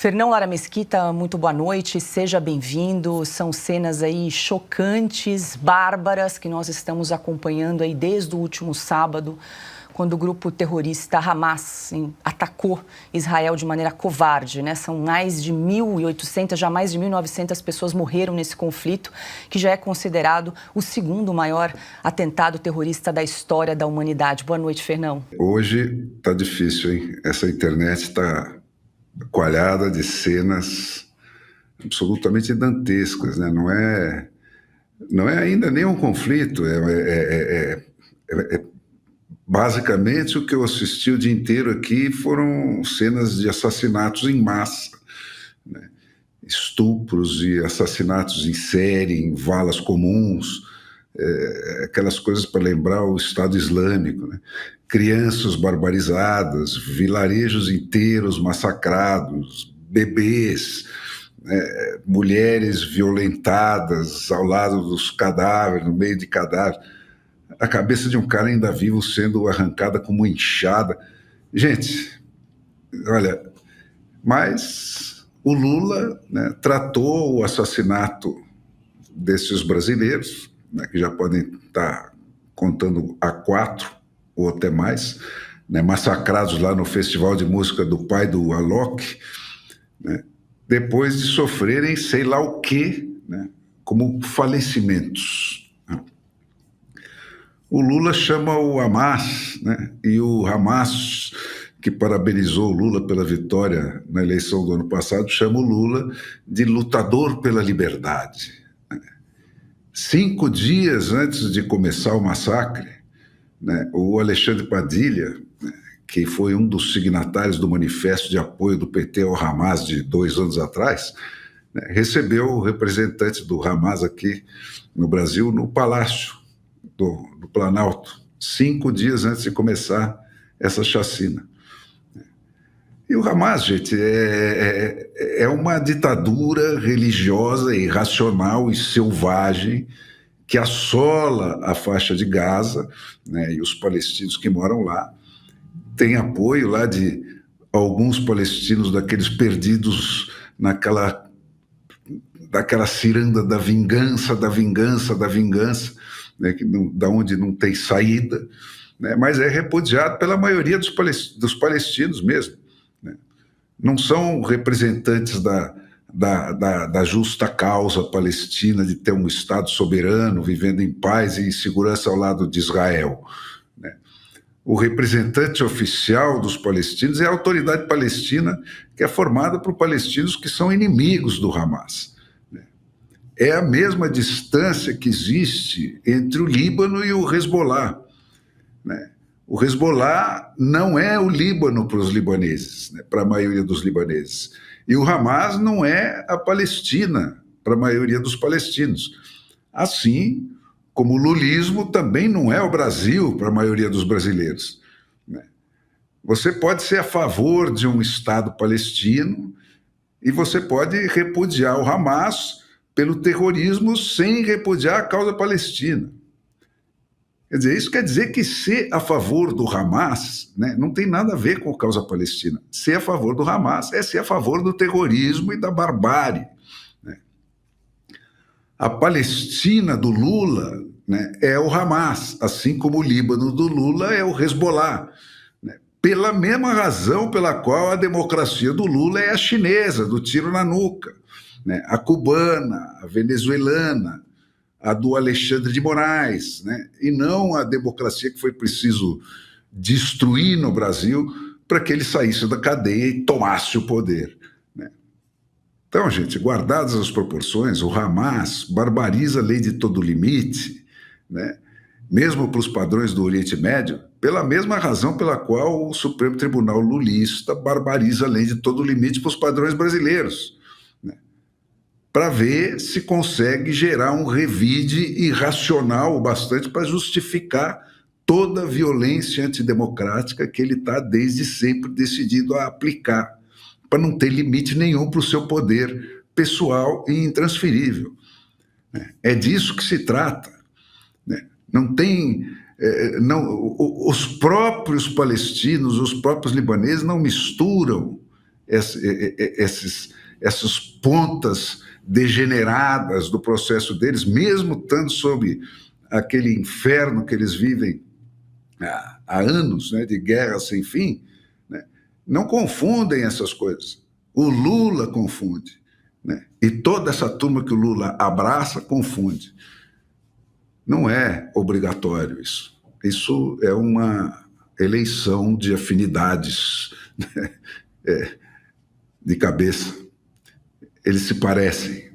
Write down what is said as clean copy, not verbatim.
Fernão Lara Mesquita, muito boa noite, seja bem-vindo. São cenas aí chocantes, bárbaras, que nós estamos acompanhando aí desde o último sábado, quando o grupo terrorista Hamas atacou Israel de maneira covarde, né? São mais de 1.800, já mais de 1.900 pessoas morreram nesse conflito, que já é considerado o segundo maior atentado terrorista da história da humanidade. Boa noite, Fernão. Hoje tá difícil, hein? Essa internet tá coalhada de cenas absolutamente dantescas, né? Não é ainda nem um conflito, basicamente o que eu assisti o dia inteiro aqui foram cenas de assassinatos em massa, né? Estupros e assassinatos em série, em valas comuns, aquelas coisas para lembrar o Estado Islâmico, né? Crianças barbarizadas, vilarejos inteiros massacrados, bebês, mulheres violentadas ao lado dos cadáveres, no meio de cadáveres, a cabeça de um cara ainda vivo sendo arrancada como enxada. Gente, olha, mas o Lula, né, tratou o assassinato desses brasileiros, né, que já podem estar contando a 4 ou até mais, né, massacrados lá no Festival de Música do pai do Alok, né, depois de sofrerem sei lá o quê, né, como falecimentos. O Lula chama o Hamas, né, e o Hamas, que parabenizou o Lula pela vitória na eleição do ano passado, chama o Lula de lutador pela liberdade. 5 dias antes de começar o massacre, né, o Alexandre Padilha, né, que foi um dos signatários do manifesto de apoio do PT ao Hamas de 2 anos atrás, né, recebeu o representante do Hamas aqui no Brasil no Palácio do Planalto, 5 dias antes de começar essa chacina. E o Hamas, gente, é uma ditadura religiosa, irracional e selvagem que assola a faixa de Gaza, né, e os palestinos que moram lá. Tem apoio lá de alguns palestinos daqueles perdidos daquela ciranda da vingança, né, da onde não tem saída, né, mas é repudiado pela maioria dos palestinos mesmo. Né. Não são representantes da justa causa palestina de ter um Estado soberano, vivendo em paz e em segurança ao lado de Israel. Né. O representante oficial dos palestinos é a autoridade palestina, que é formada por palestinos que são inimigos do Hamas. É a mesma distância que existe entre o Líbano e o Hezbollah, né? O Hezbollah não é o Líbano para os libaneses, né, para a maioria dos libaneses. E o Hamas não é a Palestina para a maioria dos palestinos. Assim como o lulismo também não é o Brasil para a maioria dos brasileiros. Né? Você pode ser a favor de um Estado palestino e você pode repudiar o Hamas pelo terrorismo sem repudiar a causa palestina. Quer dizer, isso quer dizer que ser a favor do Hamas, né, não tem nada a ver com a causa palestina. Ser a favor do Hamas é ser a favor do terrorismo e da barbárie. Né? A Palestina do Lula, né, é o Hamas, assim como o Líbano do Lula é o Hezbollah. Né? Pela mesma razão pela qual a democracia do Lula é a chinesa, do tiro na nuca. Né? A cubana, a venezuelana, a do Alexandre de Moraes, né? E não a democracia que foi preciso destruir no Brasil para que ele saísse da cadeia e tomasse o poder. Né? Então, gente, guardadas as proporções, o Hamas barbariza a lei de todo limite, né? Mesmo para os padrões do Oriente Médio, pela mesma razão pela qual o Supremo Tribunal lulista barbariza a lei de todo limite para os padrões brasileiros, para ver se consegue gerar um revide irracional o bastante para justificar toda a violência antidemocrática que ele está desde sempre decidido a aplicar, para não ter limite nenhum para o seu poder pessoal e intransferível. É disso que se trata. Não tem... os próprios palestinos, os próprios libaneses não misturam essas pontas degeneradas do processo deles, mesmo estando sob aquele inferno que eles vivem há anos, né, de guerra sem fim, né, não confundem essas coisas. O Lula confunde, né, e toda essa turma que o Lula abraça confunde. Não é obrigatório isso. Isso é uma eleição de afinidades, né, de cabeça. Eles se parecem,